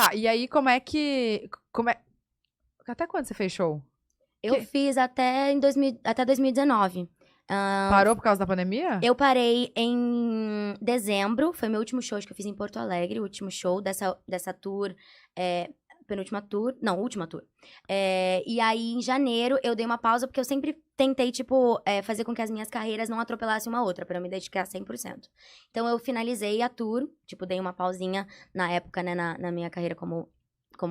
Tá, e aí como é que... Até quando você fez show? Eu fiz até 2019. Parou por causa da pandemia? Eu parei em dezembro, foi meu último show, acho que eu fiz em Porto Alegre, o último show dessa tour, penúltima tour, não, última tour. E aí, em janeiro, eu dei uma pausa, porque eu sempre tentei, tipo, fazer com que as minhas carreiras não atropelassem uma outra, pra eu me dedicar 100%. Então, eu finalizei a tour, tipo, dei uma pausinha na época, né, na minha carreira como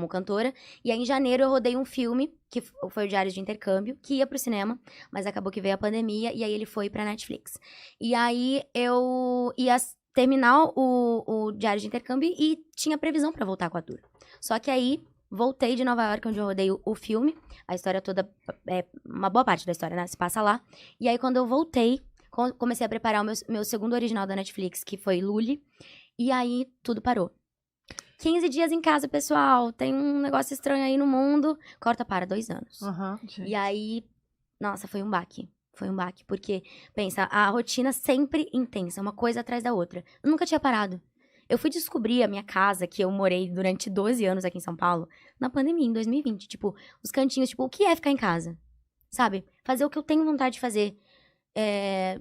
cantora. E aí, em janeiro, eu rodei um filme, que foi o Diário de Intercâmbio, que ia pro cinema, mas acabou que veio a pandemia, e aí ele foi pra Netflix. E aí, eu ia terminar o Diário de Intercâmbio e tinha previsão pra voltar com a tour. Só que aí, voltei de Nova York, onde eu rodei o filme. A história toda, uma boa parte da história, né, se passa lá. E aí, quando eu voltei, comecei a preparar o meu segundo original da Netflix, que foi Lully. E aí, tudo parou. 15 dias em casa, pessoal. Tem um negócio estranho aí no mundo. Corta para 2 anos. E aí, nossa, foi um baque. Foi um baque, porque, pensa, a rotina sempre intensa, uma coisa atrás da outra. Eu nunca tinha parado. Eu fui descobrir a minha casa, que eu morei durante 12 anos aqui em São Paulo, na pandemia, em 2020. Tipo, os cantinhos, tipo, o que é ficar em casa? Sabe? Fazer o que eu tenho vontade de fazer.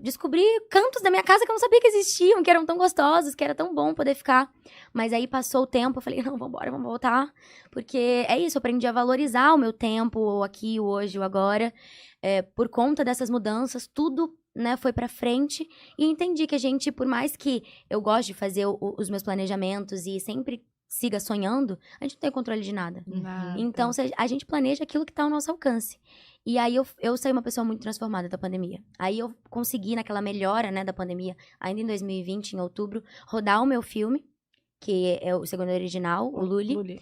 Descobri cantos da minha casa que eu não sabia que existiam, que eram tão gostosos, que era tão bom poder ficar. Mas aí passou o tempo, eu falei, não, vambora, vamos voltar. Porque é isso, eu aprendi a valorizar o meu tempo, o aqui, o hoje, o agora. Por conta dessas mudanças, tudo, né, foi pra frente. E entendi que a gente, por mais que eu goste de fazer os meus planejamentos e sempre siga sonhando, a gente não tem controle de nada. Então, a gente planeja aquilo que tá ao nosso alcance. E aí, eu saí uma pessoa muito transformada da pandemia. Aí, eu consegui, naquela melhora, né, da pandemia, ainda em 2020, em outubro, rodar o meu filme, que é o segundo original, o Lully.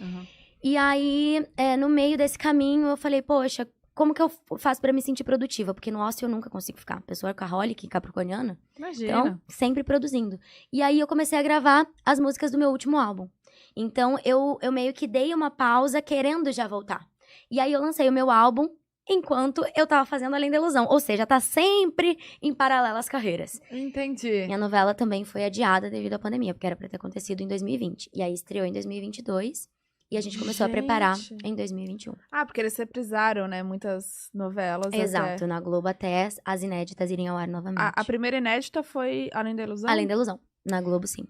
E aí, no meio desse caminho, eu falei, poxa, como que eu faço pra me sentir produtiva? Porque no ócio eu nunca consigo ficar. Pessoa workaholic, capricorniana. Imagina. Então, sempre produzindo. E aí, eu comecei a gravar as músicas do meu último álbum. Então, eu meio que dei uma pausa, querendo já voltar. E aí, eu lancei o meu álbum enquanto eu tava fazendo Além da Ilusão. Ou seja, tá sempre em paralelo as carreiras. Entendi. Minha novela também foi adiada devido à pandemia, porque era pra ter acontecido em 2020. E aí, estreou em 2022. E a gente começou a preparar em 2021. Ah, porque eles reprisaram, né, muitas novelas. Exato, na Globo até as inéditas irem ao ar novamente. A primeira inédita foi Além da Ilusão? Além da Ilusão. Na Globo, sim.